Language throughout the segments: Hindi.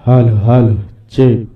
Halo, halo, cek.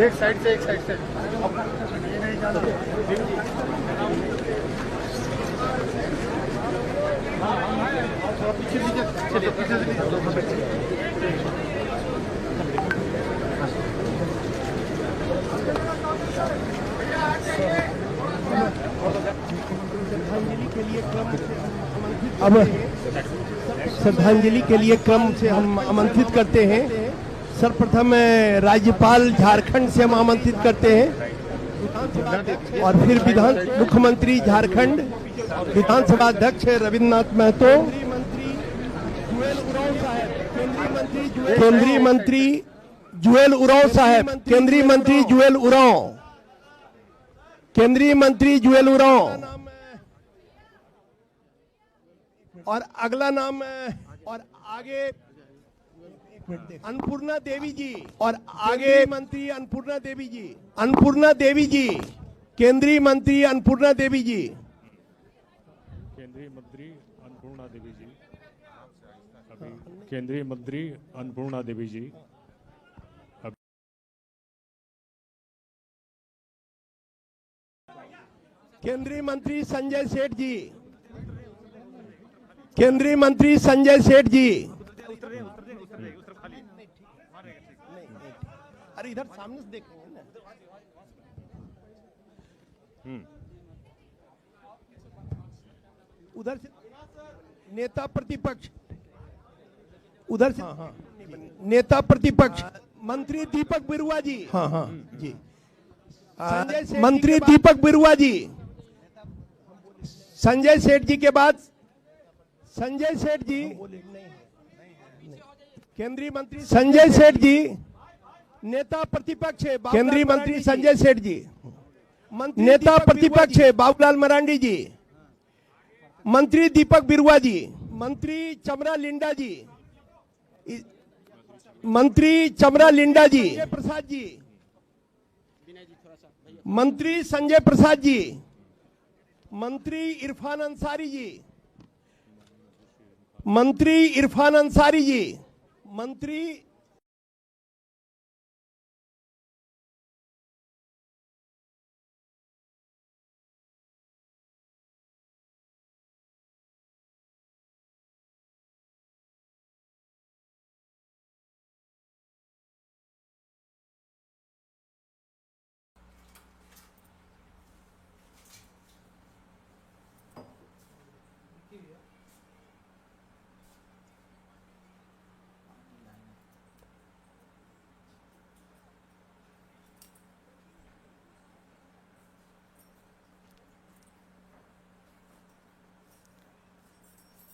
एक साइड से एक साइड से पीछे पीछे अब श्रद्धांजलि के लिए क्रम से हम आमंत्रित करते हैं। सर्वप्रथम राज्यपाल झारखंड से हम आमंत्रित करते हैं और फिर मुख्यमंत्री झारखंड, विधानसभा अध्यक्ष रविन्द्रनाथ महतो, केंद्रीय मंत्री जुएल उरांव साहब, केंद्रीय मंत्री जुएल उरांव, केंद्रीय मंत्री जुएल उरांव, और अगला नाम और आगे अन्नपूर्णा देवी जी, और आगे मंत्री अन्नपूर्णा देवी जी, अन्नपूर्णा देवी जी, केंद्रीय मंत्री अन्नपूर्णा देवी जी, केंद्रीय मंत्री अन्नपूर्णा देवी जी, केंद्रीय मंत्री अन्नपूर्णा देवी जी, केंद्रीय मंत्री संजय सेठ जी, केंद्रीय मंत्री संजय सेठ जी, अरे इधर सामने से देखेंगे ना। उधर से नेता प्रतिपक्ष, उधर से नेता प्रतिपक्ष मंत्री दीपक बिरुआ जी, हाँ हाँ जी, मंत्री दीपक बिरुआ जी, संजय सेठ जी के बाद संजय सेठ जी, केंद्रीय मंत्री संजय सेठ जी, नेता प्रतिपक्ष है केंद्रीय मंत्री संजय सेठ जी, नेता प्रतिपक्ष है बाबूलाल मरांडी जी, मंत्री दीपक बिरुआ जी, मंत्री चमरा लिंडा जी, मंत्री चमरा लिंडा जी, प्रसाद जी, मंत्री संजय प्रसाद जी, मंत्री इरफान अंसारी जी, मंत्री इरफान अंसारी जी, मंत्री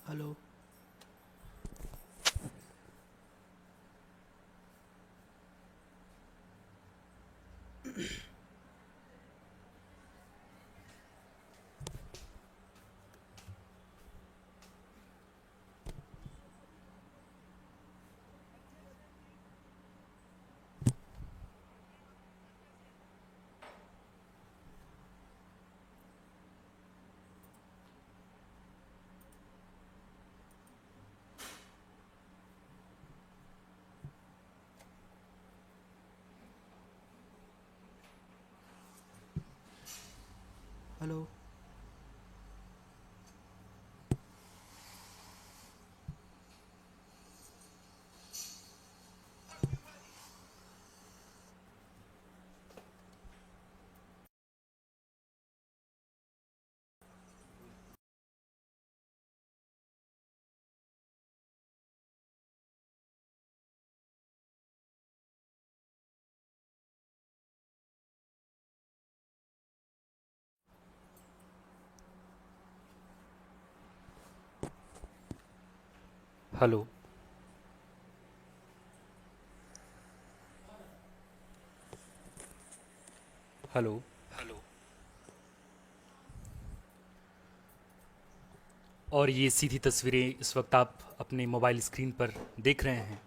hello. Hello. Hello. Hello. Hello. और ये सीधी तस्वीरें इस वक्त आप अपने मोबाइल स्क्रीन पर देख रहे हैं।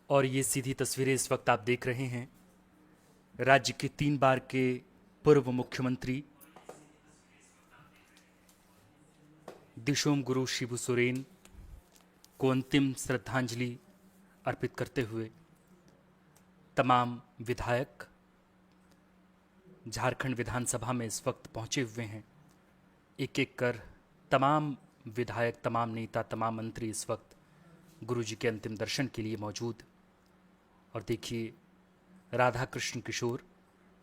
और ये सीधी तस्वीरें इस वक्त आप देख रहे हैं राज्य के 3 बार के पूर्व मुख्यमंत्री दिशोम गुरु शिबू सोरेन को अंतिम श्रद्धांजलि अर्पित करते हुए तमाम विधायक झारखंड विधानसभा में इस वक्त पहुंचे हुए हैं। एक एक कर तमाम विधायक, तमाम नेता, तमाम मंत्री इस वक्त गुरुजी के अंतिम दर्शन के लिए मौजूद। और देखिए, राधा कृष्ण किशोर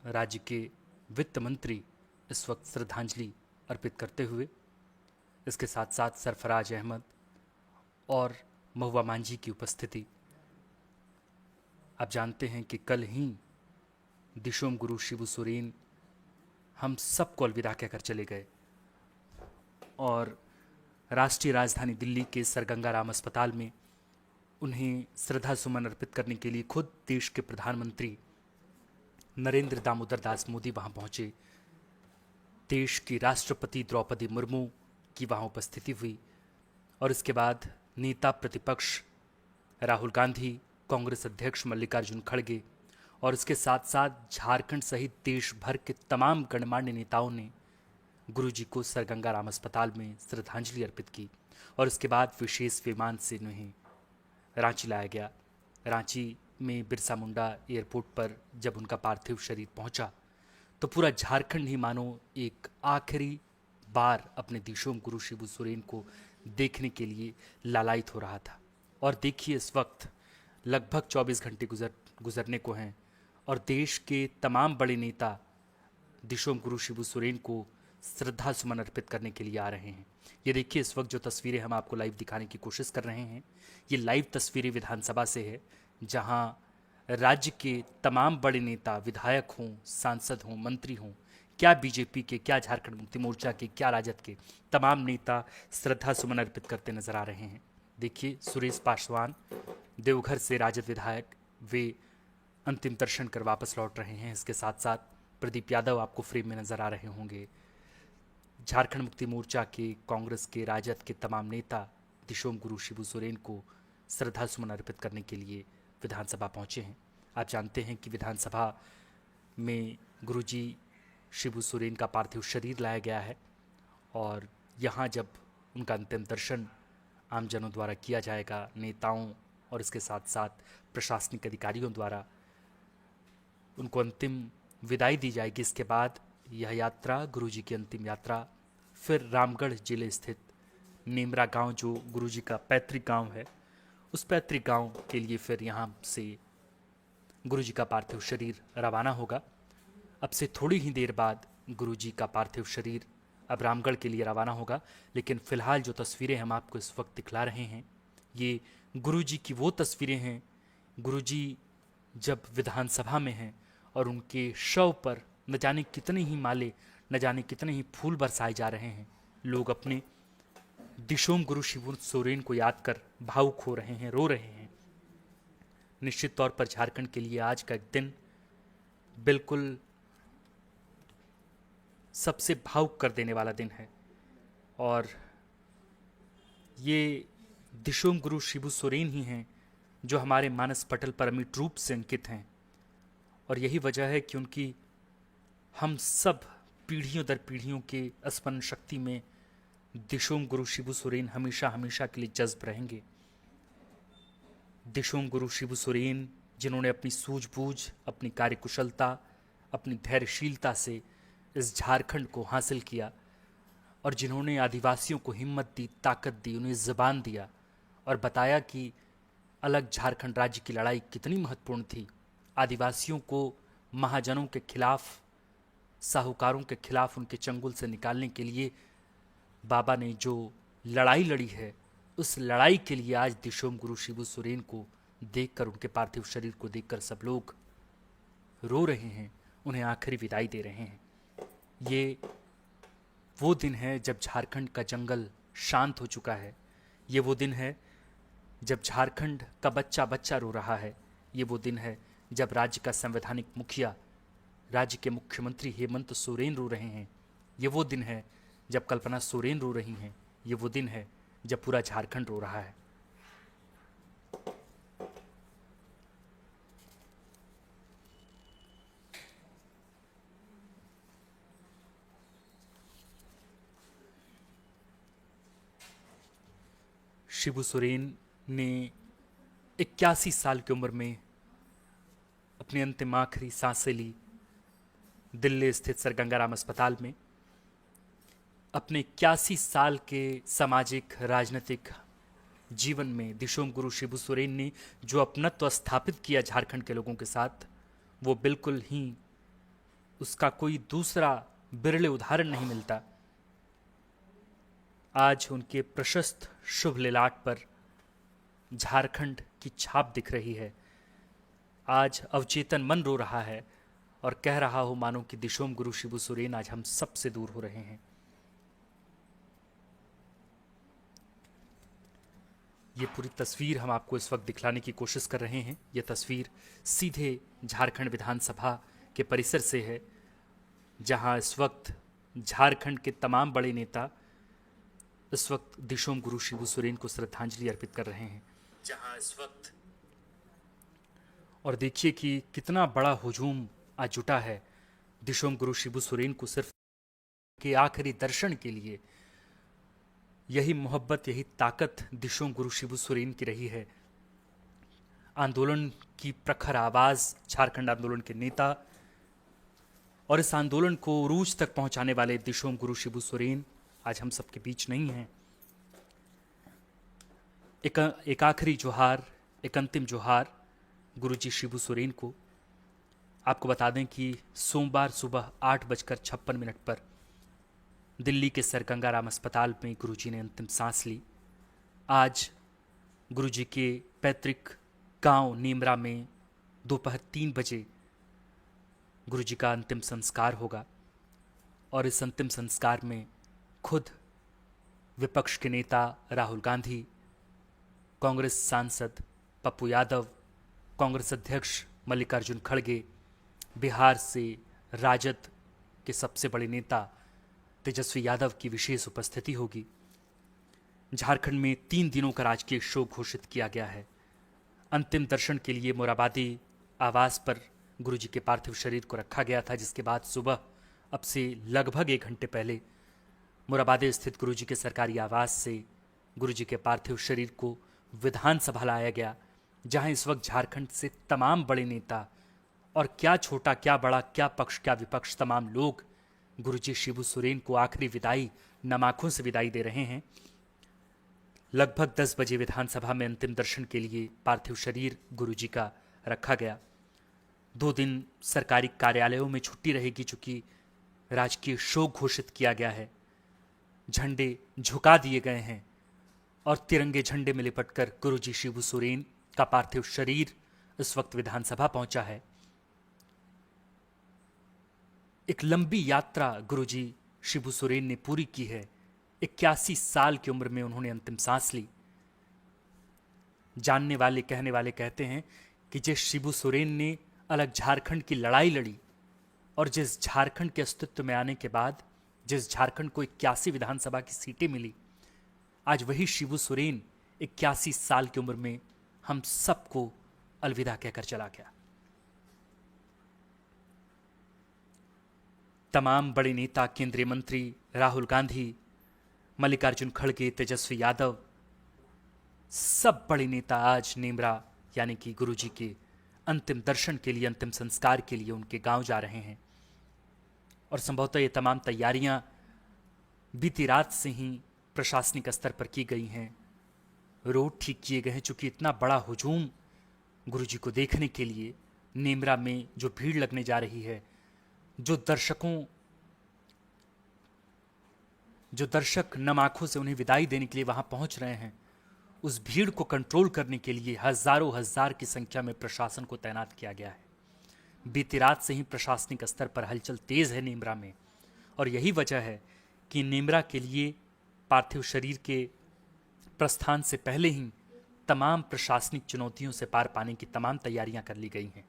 राज्य के वित्त मंत्री इस वक्त श्रद्धांजलि अर्पित करते हुए, इसके साथ साथ सरफराज अहमद और महुआ मांझी की उपस्थिति। आप जानते हैं कि कल ही दिशोम गुरु शिबू सोरेन हम सबको अलविदा कहकर चले गए और राष्ट्रीय राजधानी दिल्ली के सर गंगाराम अस्पताल में उन्हें श्रद्धा सुमन अर्पित करने के लिए खुद देश के प्रधानमंत्री नरेंद्र दामोदर दास मोदी वहां पहुंचे। देश की राष्ट्रपति द्रौपदी मुर्मू की वहां उपस्थिति हुई और इसके बाद नेता प्रतिपक्ष राहुल गांधी, कांग्रेस अध्यक्ष मल्लिकार्जुन खड़गे और इसके साथ साथ झारखंड सहित देश भर के तमाम गणमान्य नेताओं ने गुरुजी को सर गंगाराम अस्पताल में श्रद्धांजलि अर्पित की और इसके बाद विशेष विमान से उन्हें रांची लाया गया। रांची में बिरसा मुंडा एयरपोर्ट पर जब उनका पार्थिव शरीर पहुंचा तो पूरा झारखंड ही मानो एक आखिरी बार अपने दिशोम गुरु शिबू सोरेन को देखने के लिए लालायित हो रहा था। और देखिए, इस वक्त लगभग 24 घंटे गुजरने को हैं और देश के तमाम बड़े नेता दिशोम गुरु शिबू सोरेन को श्रद्धा सुमन अर्पित करने के लिए आ रहे हैं। ये देखिए, इस वक्त जो तस्वीरें हम आपको लाइव दिखाने की कोशिश कर रहे हैं, ये लाइव तस्वीरें विधानसभा से है, जहां राज्य के तमाम बड़े नेता, विधायक हों, सांसद हों, मंत्री हों, क्या बीजेपी के, क्या झारखंड मुक्ति मोर्चा के, क्या राजद के, तमाम नेता श्रद्धा सुमन अर्पित करते नजर आ रहे हैं। देखिए, सुरेश पासवान देवघर से राजद विधायक, वे अंतिम दर्शन कर वापस लौट रहे हैं। इसके साथ साथ प्रदीप यादव आपको फ्रेम में नजर आ रहे होंगे। झारखंड मुक्ति मोर्चा के, कांग्रेस के, राजद के तमाम नेता दिशोम गुरु शिबू सोरेन को श्रद्धा सुमन अर्पित करने के लिए विधानसभा पहुंचे हैं। आप जानते हैं कि विधानसभा में गुरुजी शिबू सोरेन का पार्थिव शरीर लाया गया है और यहाँ जब उनका अंतिम दर्शन आमजनों द्वारा किया जाएगा, नेताओं और इसके साथ साथ प्रशासनिक अधिकारियों द्वारा उनको अंतिम विदाई दी जाएगी। इसके बाद यह यात्रा, गुरुजी की अंतिम यात्रा, फिर रामगढ़ जिले स्थित नेमरा गांव, जो गुरुजी का पैतृक गांव है, उस पैतृक गांव के लिए फिर यहां से गुरुजी का पार्थिव शरीर रवाना होगा। अब से थोड़ी ही देर बाद गुरुजी का पार्थिव शरीर अब रामगढ़ के लिए रवाना होगा। लेकिन फिलहाल जो तस्वीरें हम आपको इस वक्त दिखला रहे हैं, ये गुरुजी की वो तस्वीरें हैं गुरुजी जब विधानसभा में हैं और उनके शव पर न जाने कितने ही माले, न जाने कितने ही फूल बरसाए जा रहे हैं। लोग अपने दिशोम गुरु शिबू सोरेन को याद कर भावुक हो रहे हैं, रो रहे हैं। निश्चित तौर पर झारखंड के लिए आज का एक दिन बिल्कुल सबसे भावुक कर देने वाला दिन है और ये दिशोम गुरु शिबू सोरेन ही हैं जो हमारे मानस पटल पर अमिट रूप से अंकित हैं। और यही वजह है कि उनकी हम सब पीढ़ियों दर पीढ़ियों के स्मरण शक्ति में दिशोम गुरु शिबू सोरेन हमेशा हमेशा के लिए जज्ब रहेंगे। दिशोम गुरु शिबू सोरेन जिन्होंने अपनी सूझबूझ, अपनी कार्यकुशलता, अपनी धैर्यशीलता से इस झारखंड को हासिल किया और जिन्होंने आदिवासियों को हिम्मत दी, ताकत दी, उन्हें ज़बान दिया और बताया कि अलग झारखंड राज्य की लड़ाई कितनी महत्वपूर्ण थी। आदिवासियों को महाजनों के खिलाफ, साहूकारों के खिलाफ उनके चंगुल से निकालने के लिए बाबा ने जो लड़ाई लड़ी है, उस लड़ाई के लिए आज दिशोम गुरु शिबू सोरेन को देखकर, उनके पार्थिव शरीर को देखकर सब लोग रो रहे हैं, उन्हें आखिरी विदाई दे रहे हैं। ये वो दिन है जब झारखंड का जंगल शांत हो चुका है। ये वो दिन है जब झारखंड का बच्चा बच्चा रो रहा है। ये वो दिन है जब राज्य का संवैधानिक मुखिया, राज्य के मुख्यमंत्री हेमंत सोरेन रो रहे हैं। ये वो दिन है जब कल्पना सोरेन रो रही हैं। ये वो दिन है जब पूरा झारखंड रो रहा है। शिबू सोरेन ने 81 साल की उम्र में अपनी अंतिम आखिरी सांसें ली दिल्ली स्थित सर गंगाराम अस्पताल में। अपने 81 साल के सामाजिक राजनीतिक जीवन में दिशोम गुरु शिबू सोरेन ने जो अपनत्व स्थापित किया झारखंड के लोगों के साथ, वो बिल्कुल ही उसका कोई दूसरा बिरले उदाहरण नहीं मिलता। आज उनके प्रशस्त शुभ ललाट पर झारखंड की छाप दिख रही है। आज अवचेतन मन रो रहा है और कह रहा हो मानो कि दिशोम गुरु शिबू सोरेन आज हम सबसे दूर हो रहे हैं। ये पूरी तस्वीर हम आपको इस वक्त दिखलाने की कोशिश कर रहे हैं। ये तस्वीर सीधे झारखंड विधानसभा के परिसर से है, जहां इस वक्त झारखंड के तमाम बड़े नेता इस वक्त दिशोम गुरु शिबू सोरेन को श्रद्धांजलि अर्पित कर रहे हैं, जहां इस वक्त और देखिए कि कितना बड़ा हुजूम आज जुटा है दिशोम गुरु शिबू सोरेन को सिर्फ के आखिरी दर्शन के लिए। यही मोहब्बत, यही ताकत दिशोम गुरु शिबू सोरेन की रही है। आंदोलन की प्रखर आवाज, झारखंड आंदोलन के नेता और इस आंदोलन को उरूज तक पहुंचाने वाले दिशोम गुरु शिबू सोरेन आज हम सबके बीच नहीं हैं। एक आखिरी जोहार, एक अंतिम जोहार गुरुजी शिबू सोरेन को। आपको बता दें कि सोमवार सुबह 8:56 पर दिल्ली के सर गंगाराम अस्पताल में गुरुजी ने अंतिम सांस ली। आज गुरुजी के पैतृक गांव नीमरा में दोपहर 3 बजे गुरुजी का अंतिम संस्कार होगा और इस अंतिम संस्कार में खुद विपक्ष के नेता राहुल गांधी, कांग्रेस सांसद पप्पू यादव, कांग्रेस अध्यक्ष मल्लिकार्जुन खड़गे, बिहार से राजद के सबसे बड़े नेता तेजस्वी यादव की विशेष उपस्थिति होगी। झारखंड में 3 दिनों का राजकीय शोक घोषित किया गया है। अंतिम दर्शन के लिए मोराबादी आवास पर गुरुजी के पार्थिव शरीर को रखा गया था, जिसके बाद सुबह अब से लगभग 1 घंटे पहले मोराबादी स्थित गुरुजी के सरकारी आवास से गुरुजी के पार्थिव शरीर को विधानसभा लाया गया, जहां इस वक्त झारखंड से तमाम बड़े नेता और क्या छोटा क्या बड़ा, क्या पक्ष क्या विपक्ष, तमाम लोग गुरुजी शिबू सोरेन को आखिरी विदाई, नम आंखों से विदाई दे रहे हैं। लगभग 10 बजे विधानसभा में अंतिम दर्शन के लिए पार्थिव शरीर गुरुजी का रखा गया। 2 दिन सरकारी कार्यालयों में छुट्टी रहेगी, चूंकि राजकीय शोक घोषित किया गया है। झंडे झुका दिए गए हैं और तिरंगे झंडे में लिपटकर गुरुजी शिबू सोरेन का पार्थिव शरीर इस वक्त विधानसभा पहुंचा है। एक लंबी यात्रा गुरुजी शिबू सोरेन ने पूरी की है। 81 साल की उम्र में उन्होंने अंतिम सांस ली। जानने वाले, कहने वाले कहते हैं कि जिस शिबू सोरेन ने अलग झारखंड की लड़ाई लड़ी और जिस झारखंड के अस्तित्व में आने के बाद जिस झारखंड को 81 विधानसभा की सीटें मिली, आज वही शिबू सोरेन 81 साल की उम्र में हम सबको अलविदा कहकर चला गया। तमाम बड़े नेता, केंद्रीय मंत्री राहुल गांधी, मल्लिकार्जुन खड़गे, तेजस्वी यादव, सब बड़े नेता आज नीमरा यानी कि गुरुजी के अंतिम दर्शन के लिए, अंतिम संस्कार के लिए उनके गांव जा रहे हैं। और संभवतः ये तमाम तैयारियां बीती रात से ही प्रशासनिक स्तर पर की गई हैं। रोड ठीक किए गए हैं, चूंकि इतना बड़ा हुजूम गुरुजी को देखने के लिए नीमरा में जो भीड़ लगने जा रही है, जो दर्शक नम आंखों से उन्हें विदाई देने के लिए वहां पहुंच रहे हैं, उस भीड़ को कंट्रोल करने के लिए हजारों हजार की संख्या में प्रशासन को तैनात किया गया है। बीती रात से ही प्रशासनिक स्तर पर हलचल तेज है नीमरा में, और यही वजह है कि नीमरा के लिए पार्थिव शरीर के प्रस्थान से पहले ही तमाम प्रशासनिक चुनौतियों से पार पाने की तमाम तैयारियां कर ली गई हैं।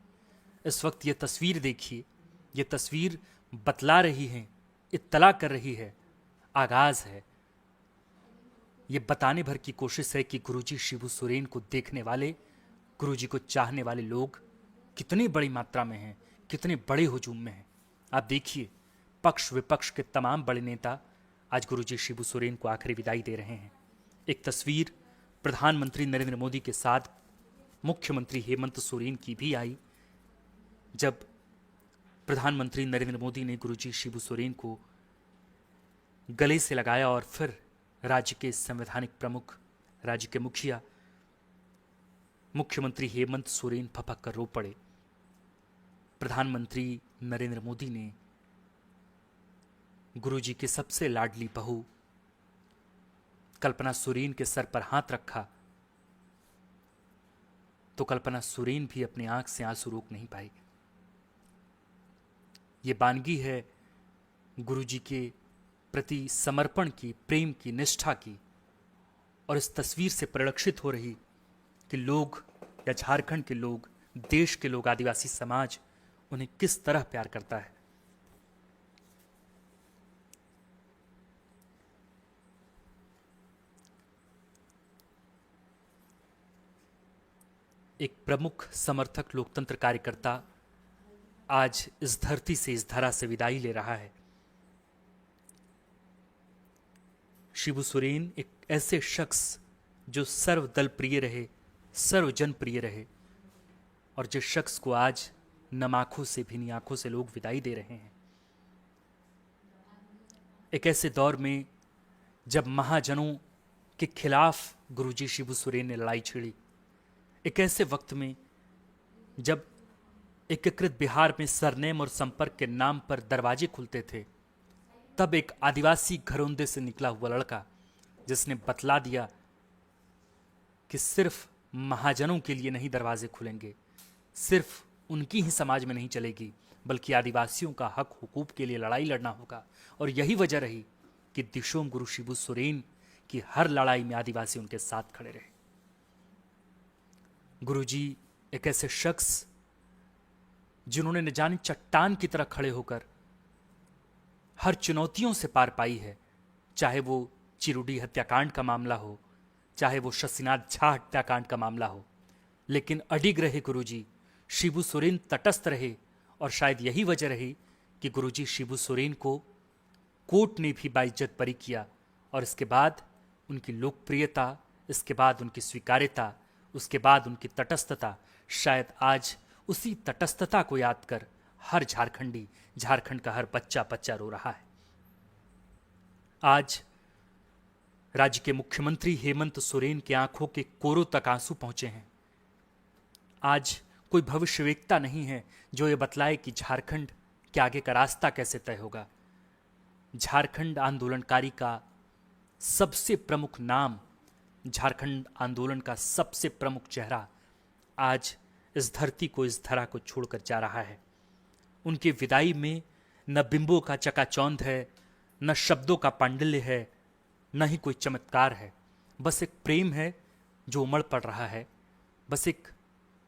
इस वक्त ये तस्वीर देखिए, ये तस्वीर बतला रही है, इत्तला कर रही है, आगाज है। ये बताने भर की कोशिश है कि गुरुजी शिबू सोरेन को देखने वाले, गुरुजी को चाहने वाले लोग कितनी बड़ी मात्रा में हैं, कितने बड़े हुजूम में हैं। आप देखिए, पक्ष विपक्ष के तमाम बड़े नेता आज गुरुजी शिबू सोरेन को आखिरी विदाई दे रहे हैं। एक तस्वीर प्रधानमंत्री नरेंद्र मोदी के साथ मुख्यमंत्री हेमंत सोरेन की भी आई, जब प्रधानमंत्री नरेंद्र मोदी ने गुरुजी शिबू सोरेन को गले से लगाया और फिर राज्य के संवैधानिक प्रमुख, राज्य के मुखिया मुख्यमंत्री हेमंत सोरेन फपक कर रो पड़े। प्रधानमंत्री नरेंद्र मोदी ने गुरुजी की सबसे लाडली बहू कल्पना सोरेन के सर पर हाथ रखा तो कल्पना सोरेन भी अपनी आंख से आंसू रोक नहीं पाई। ये बानगी है गुरुजी के प्रति समर्पण की, प्रेम की, निष्ठा की, और इस तस्वीर से परिलक्षित हो रही कि लोग या झारखंड के लोग, देश के लोग, आदिवासी समाज उन्हें किस तरह प्यार करता है। एक प्रमुख समर्थक लोकतंत्र कार्यकर्ता आज इस धरती से, इस धरा से विदाई ले रहा है। शिबू सोरेन एक ऐसे शख्स जो सर्वदल प्रिय रहे, सर्वजन प्रिय रहे, और जिस शख्स को आज नम आंखों से भीनी आंखों से लोग विदाई दे रहे हैं। एक ऐसे दौर में जब महाजनों के खिलाफ गुरुजी शिबू सोरेन ने लड़ाई छेड़ी, एक ऐसे वक्त में जब एकीकृत बिहार में सरनेम और संपर्क के नाम पर दरवाजे खुलते थे, तब एक आदिवासी घरोंदे से निकला हुआ लड़का जिसने बतला दिया कि सिर्फ महाजनों के लिए नहीं दरवाजे खुलेंगे, सिर्फ उनकी ही समाज में नहीं चलेगी, बल्कि आदिवासियों का हक हुकूक के लिए लड़ाई लड़ना होगा। और यही वजह रही कि दिशोम गुरु शिबू सोरेन की हर लड़ाई में आदिवासी उनके साथ खड़े रहे। गुरुजी एक ऐसे शख्स जिन्होंने न जाने चट्टान की तरह खड़े होकर हर चुनौतियों से पार पाई है, चाहे वो चिरुडी हत्याकांड का मामला हो, चाहे वो शशिनाथ झा हत्याकांड का मामला हो, लेकिन अडिग रहे गुरुजी। शिबू सोरेन तटस्थ रहे, और शायद यही वजह रही कि गुरुजी शिबू सोरेन को कोर्ट ने भी बाइज्जत बरी किया, और इसके बाद उनकी लोकप्रियता, इसके बाद उनकी स्वीकार्यता, उसके बाद उनकी तटस्थता, शायद आज उसी तटस्थता को याद कर हर झारखंडी, झारखंड का हर बच्चा बच्चा रो रहा है। आज राज्य के मुख्यमंत्री हेमंत सोरेन की आंखों के कोरों तक आंसू पहुंचे हैं। आज कोई भविष्यवेत्ता नहीं है जो ये बतलाए कि झारखंड के आगे का रास्ता कैसे तय होगा। झारखंड आंदोलनकारी का सबसे प्रमुख नाम, झारखंड आंदोलन का सबसे प्रमुख चेहरा आज इस धरती को, इस धरा को छोड़कर जा रहा है। उनकी विदाई में न बिंबों का चकाचौंध है, न शब्दों का पांडिल्य है, न ही कोई चमत्कार है। बस एक प्रेम है जो उमड़ पड़ रहा है, बस एक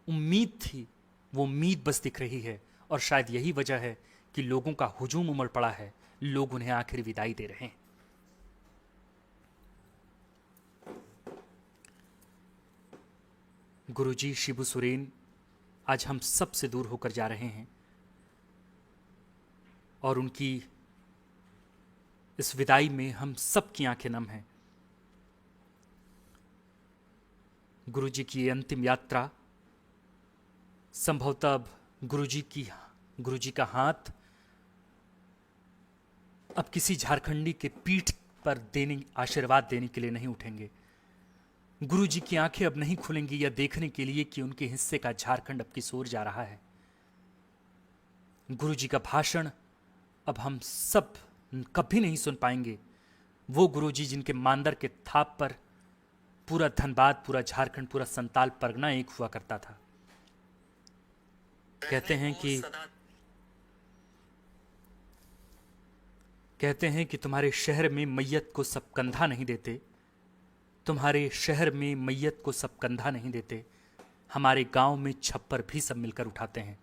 उम्मीद थी, वो उम्मीद बस दिख रही है। और शायद यही वजह है कि लोगों का हुजूम उमड़ पड़ा है, लोग उन्हें आखिर विदाई दे रहे हैं। गुरुजी शिबू सोरेन आज हम सब से दूर होकर जा रहे हैं, और उनकी इस विदाई में हम सब की आंखें नम हैं। गुरुजी की ये अंतिम यात्रा संभवतः अब गुरुजी का हाथ अब किसी झारखंडी के पीठ पर आशीर्वाद देने के लिए नहीं उठेंगे। गुरुजी की आंखें अब नहीं खुलेंगी यह देखने के लिए कि उनके हिस्से का झारखंड अब किस ओर जा रहा है। गुरुजी का भाषण अब हम सब कभी नहीं सुन पाएंगे। वो गुरुजी जिनके मांदर के थाप पर पूरा धनबाद, पूरा झारखंड, पूरा संताल परगना एक हुआ करता था। कहते हैं कि तुम्हारे शहर में मैयत को सब कंधा नहीं देते, तुम्हारे शहर में मैयत को सब कंधा नहीं देते, हमारे गांव में छप्पर भी सब मिलकर उठाते हैं।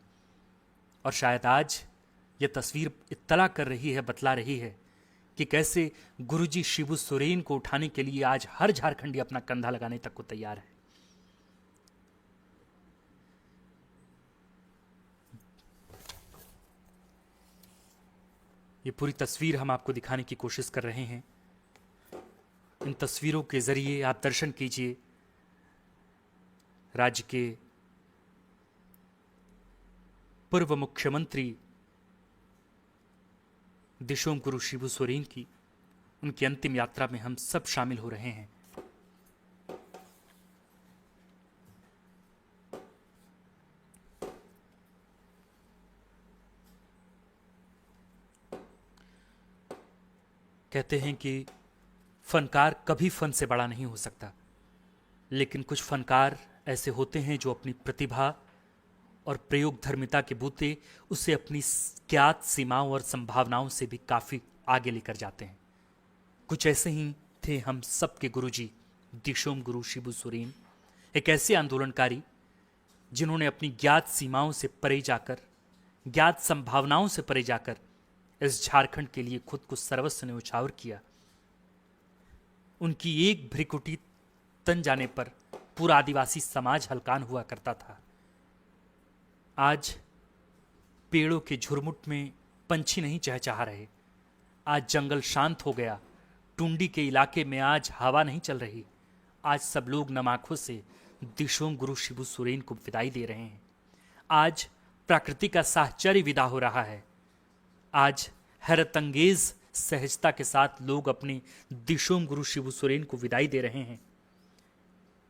और शायद आज यह तस्वीर इत्तला कर रही है, बतला रही है कि कैसे गुरुजी शिबू सोरेन को उठाने के लिए आज हर झारखंडी अपना कंधा लगाने तक को तैयार है। ये पूरी तस्वीर हम आपको दिखाने की कोशिश कर रहे हैं। इन तस्वीरों के जरिए आप दर्शन कीजिए राज्य के पूर्व मुख्यमंत्री दिशोम गुरु शिबू सोरेन की, उनकी अंतिम यात्रा में हम सब शामिल हो रहे हैं। कहते हैं कि फनकार कभी फन से बड़ा नहीं हो सकता, लेकिन कुछ फनकार ऐसे होते हैं जो अपनी प्रतिभा और प्रयोग धर्मिता के बूते उसे अपनी ज्ञात सीमाओं और संभावनाओं से भी काफी आगे लेकर जाते हैं। कुछ ऐसे ही थे हम सबके गुरुजी दिशोम गुरु शिबू सोरेन, एक ऐसे आंदोलनकारी जिन्होंने अपनी ज्ञात सीमाओं से परे जाकर, ज्ञात संभावनाओं से परे जाकर इस झारखंड के लिए खुद को सर्वस्व न्यौछावर किया। उनकी एक भ्रिकुटी तन जाने पर पूरा आदिवासी समाज हलकान हुआ करता था। आज पेड़ों के झुरमुट में पंछी नहीं चहचहा रहे। आज जंगल शांत हो गया। टुंडी के इलाके में आज हवा नहीं चल रही। आज सब लोग नम आंखों से दिशोम गुरु शिबू सोरेन को विदाई दे रहे हैं। आज प्रकृति का साहचर्य विदा हो रहा है। आज हैरतअंगेज सहजता के साथ लोग अपने दिशोम गुरु शिबू सोरेन को विदाई दे रहे हैं।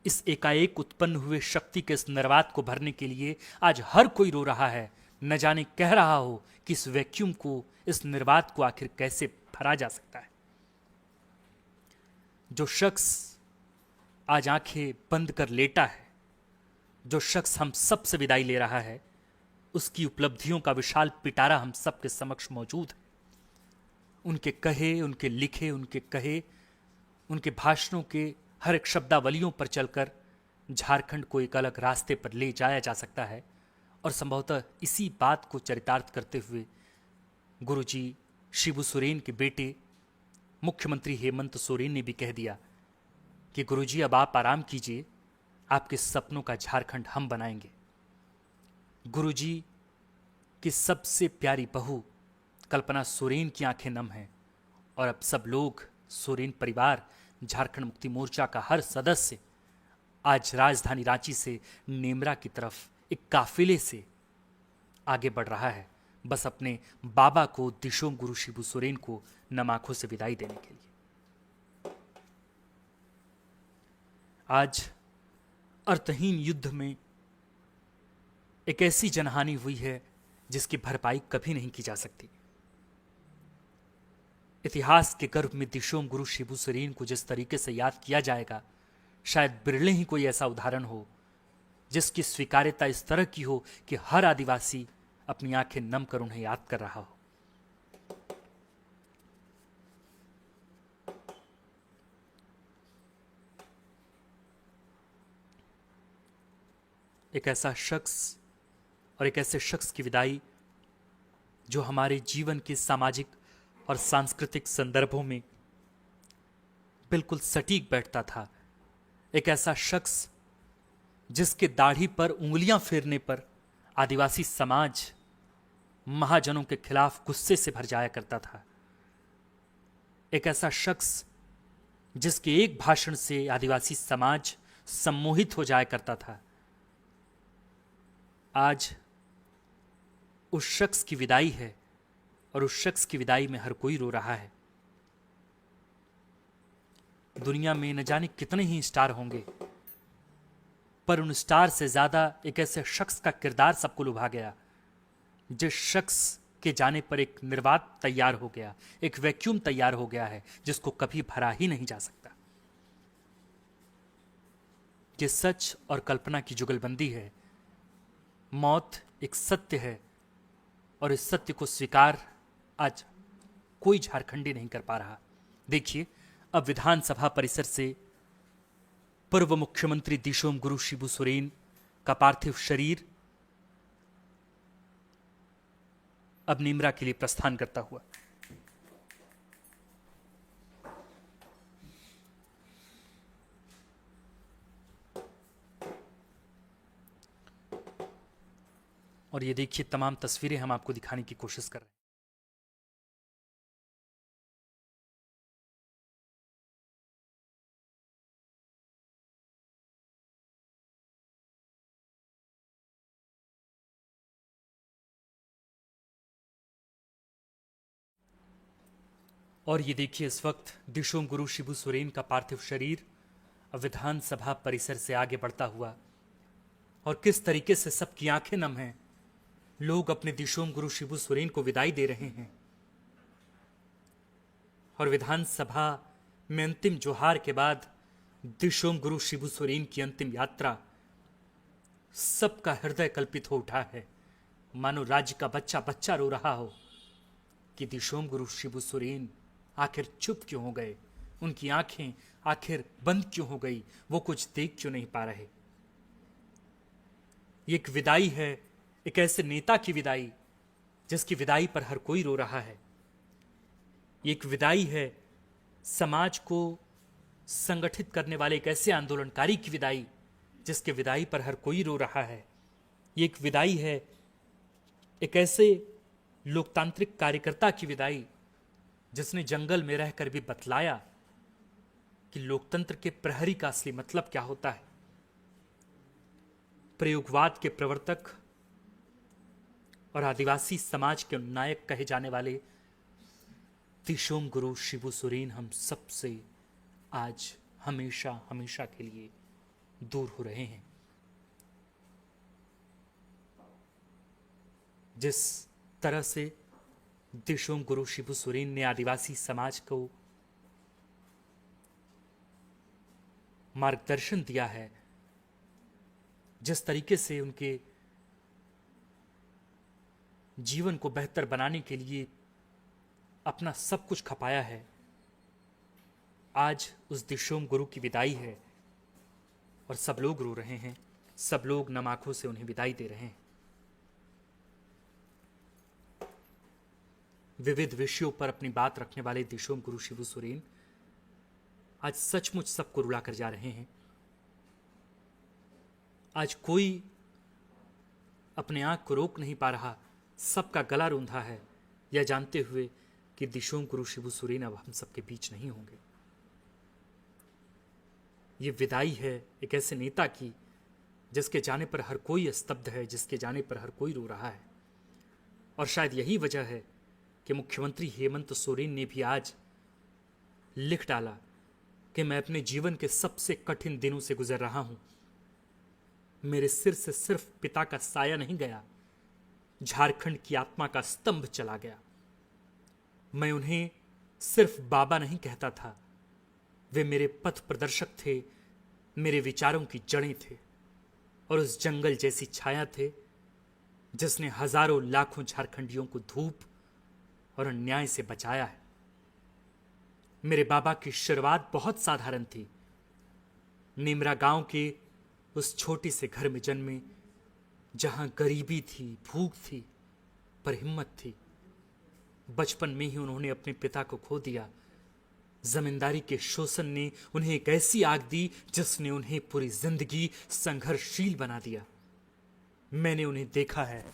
इस एकाएक उत्पन्न हुए शक्ति के इस निर्वात को भरने के लिए आज हर कोई रो रहा है। न जाने कह रहा हो कि इस वैक्यूम को, इस निर्वात को आखिर कैसे भरा जा सकता है। जो शख्स आज आंखें बंद कर लेटा है, जो शख्स हम सब से विदाई ले रहा है, उसकी उपलब्धियों का विशाल पिटारा हम सब के समक्ष मौजूद है। उनके कहे, उनके लिखे, उनके कहे, उनके भाषणों के हर एक शब्दावलियों पर चलकर झारखंड को एक अलग रास्ते पर ले जाया जा सकता है। और संभवतः इसी बात को चरितार्थ करते हुए गुरुजी शिबू सोरेन के बेटे मुख्यमंत्री हेमंत सोरेन ने भी कह दिया कि गुरुजी अब आप आराम कीजिए, आपके सपनों का झारखंड हम बनाएंगे। गुरुजी की सबसे प्यारी बहू कल्पना सोरेन की आंखें नम हैं और अब सब लोग, सोरेन परिवार, झारखंड मुक्ति मोर्चा का हर सदस्य आज राजधानी रांची से नेमरा की तरफ एक काफिले से आगे बढ़ रहा है, बस अपने बाबा को, दिशोम गुरु शिबू सोरेन को नम आंखों से विदाई देने के लिए। आज अर्थहीन युद्ध में एक ऐसी जनहानि हुई है जिसकी भरपाई कभी नहीं की जा सकती। इतिहास के गर्भ में दिशोम गुरु शिबू सोरेन को जिस तरीके से याद किया जाएगा, शायद बिरले ही कोई ऐसा उदाहरण हो जिसकी स्वीकार्यता इस तरह की हो कि हर आदिवासी अपनी आंखें नम कर उन्हें याद कर रहा हो। एक ऐसा शख्स और एक ऐसे शख्स की विदाई जो हमारे जीवन के सामाजिक और सांस्कृतिक संदर्भों में बिल्कुल सटीक बैठता था। एक ऐसा शख्स जिसके दाढ़ी पर उंगलियां फेरने पर आदिवासी समाज महाजनों के खिलाफ गुस्से से भर जाया करता था। एक ऐसा शख्स जिसके एक भाषण से आदिवासी समाज सम्मोहित हो जाया करता था। आज उस शख्स की विदाई है और उस शख्स की विदाई में हर कोई रो रहा है। दुनिया में न जाने कितने ही स्टार होंगे, पर उन स्टार से ज्यादा एक ऐसे शख्स का किरदार सबको लुभा गया, जिस शख्स के जाने पर एक निर्वात तैयार हो गया, एक वैक्यूम तैयार हो गया है जिसको कभी भरा ही नहीं जा सकता। ये सच और कल्पना की जुगलबंदी है। मौत एक सत्य है और इस सत्य को स्वीकार आज कोई झारखंडी नहीं कर पा रहा। देखिए, अब विधानसभा परिसर से पूर्व मुख्यमंत्री दिशोम गुरु शिबू सोरेन का पार्थिव शरीर अब नेमरा के लिए प्रस्थान करता हुआ और ये देखिए, तमाम तस्वीरें हम आपको दिखाने की कोशिश कर रहे हैं। और ये देखिए, इस वक्त दिशोम गुरु शिबू सोरेन का पार्थिव शरीर विधानसभा परिसर से आगे बढ़ता हुआ, और किस तरीके से सबकी आंखें नम हैं। लोग अपने दिशोम गुरु शिबू सोरेन को विदाई दे रहे हैं और विधानसभा में अंतिम जोहार के बाद दिशोम गुरु शिबू सोरेन की अंतिम यात्रा सबका हृदय कल्पित हो उठा है। मानो राज्य का बच्चा बच्चा रो रहा हो कि दिशोम गुरु शिबू सोरेन आखिर चुप क्यों हो गए, उनकी आंखें आखिर बंद क्यों हो गई, वो कुछ देख क्यों नहीं पा रहे। ये एक विदाई है, एक ऐसे नेता की विदाई जिसकी विदाई पर हर कोई रो रहा है। ये एक विदाई है समाज को संगठित करने वाले एक ऐसे आंदोलनकारी की विदाई जिसके विदाई पर हर कोई रो रहा है। ये एक विदाई है, एक ऐसे लोकतांत्रिक कार्यकर्ता की विदाई जिसने जंगल में रहकर भी बतलाया कि लोकतंत्र के प्रहरी का असली मतलब क्या होता है। प्रयोगवाद के प्रवर्तक और आदिवासी समाज के नायक कहे जाने वाले दिशोम गुरु शिबू सोरेन हम सबसे आज हमेशा हमेशा के लिए दूर हो रहे हैं। जिस तरह से दिशोम गुरु शिबू सोरेन ने आदिवासी समाज को मार्गदर्शन दिया है, जिस तरीके से उनके जीवन को बेहतर बनाने के लिए अपना सब कुछ खपाया है, आज उस दिशोम गुरु की विदाई है और सब लोग रो रहे हैं, सब लोग नम आंखों से उन्हें विदाई दे रहे हैं। विविध विषयों पर अपनी बात रखने वाले दिशोम गुरु शिबू सोरेन आज सचमुच सबको रुलाकर जा रहे हैं। आज कोई अपने आंख को रोक नहीं पा रहा, सबका गला रूंधा है, यह जानते हुए कि दिशोम गुरु शिबू सोरेन अब हम सबके बीच नहीं होंगे। ये विदाई है एक ऐसे नेता की जिसके जाने पर हर कोई स्तब्ध है, जिसके जाने पर हर कोई रो रहा है। और शायद यही वजह है कि मुख्यमंत्री हेमंत सोरेन ने भी आज लिख डाला कि मैं अपने जीवन के सबसे कठिन दिनों से गुजर रहा हूं। मेरे सिर से सिर्फ पिता का साया नहीं गया, झारखंड की आत्मा का स्तंभ चला गया। मैं उन्हें सिर्फ बाबा नहीं कहता था, वे मेरे पथ प्रदर्शक थे, मेरे विचारों की जड़ें थे और उस जंगल जैसी छाया थे जिसने हजारों लाखों झारखंडियों को धूप और अन्याय से बचाया है। मेरे बाबा की शुरुआत बहुत साधारण थी। निमरा गांव के उस छोटे से घर में जन्मे, जहां गरीबी थी, भूख थी, पर हिम्मत थी। बचपन में ही उन्होंने अपने पिता को खो दिया। जमींदारी के शोषण ने उन्हें एक ऐसी आग दी जिसने उन्हें पूरी जिंदगी संघर्षशील बना दिया। मैंने उन्हें देखा है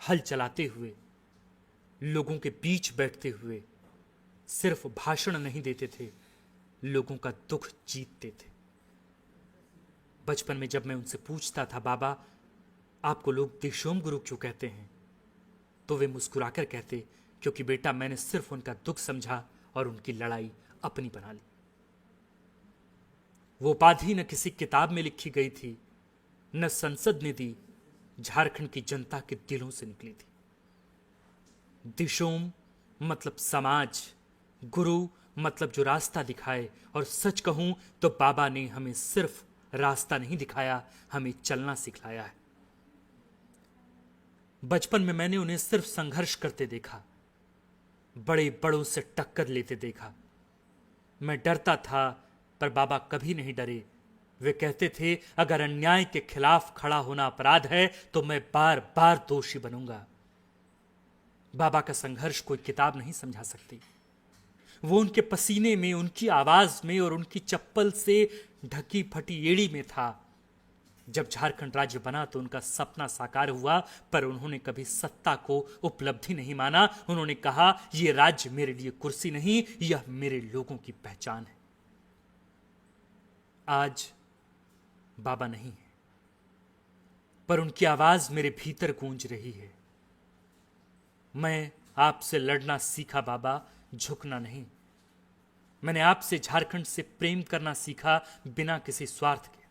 हल चलाते हुए, लोगों के बीच बैठते हुए, सिर्फ भाषण नहीं देते थे, लोगों का दुख जीतते थे। बचपन में जब मैं उनसे पूछता था, बाबा आपको लोग दिशोम गुरु क्यों कहते हैं, तो वे मुस्कुराकर कहते, क्योंकि बेटा मैंने सिर्फ उनका दुख समझा और उनकी लड़ाई अपनी बना ली। वो उपाधि न किसी किताब में लिखी गई थी, न संसद ने दी, झारखंड की जनता के दिलों से निकली थी। दिशोम मतलब समाज, गुरु मतलब जो रास्ता दिखाए। और सच कहूं तो बाबा ने हमें सिर्फ रास्ता नहीं दिखाया, हमें चलना सिखलाया है। बचपन में मैंने उन्हें सिर्फ संघर्ष करते देखा, बड़े बड़ों से टक्कर लेते देखा। मैं डरता था पर बाबा कभी नहीं डरे। वे कहते थे अगर अन्याय के खिलाफ खड़ा होना अपराध है तो मैं बार बार दोषी बनूंगा। बाबा का संघर्ष कोई किताब नहीं समझा सकती। वो उनके पसीने में, उनकी आवाज में और उनकी चप्पल से ढकी फटी एड़ी में था। जब झारखंड राज्य बना तो उनका सपना साकार हुआ, पर उन्होंने कभी सत्ता को उपलब्धि नहीं माना। उन्होंने कहा यह राज्य मेरे लिए कुर्सी नहीं, यह मेरे लोगों की पहचान है। आज बाबा नहीं है, पर उनकी आवाज मेरे भीतर गूंज रही है। मैं आपसे लड़ना सीखा बाबा, झुकना नहीं। मैंने आपसे झारखंड से प्रेम करना सीखा, बिना किसी स्वार्थ के।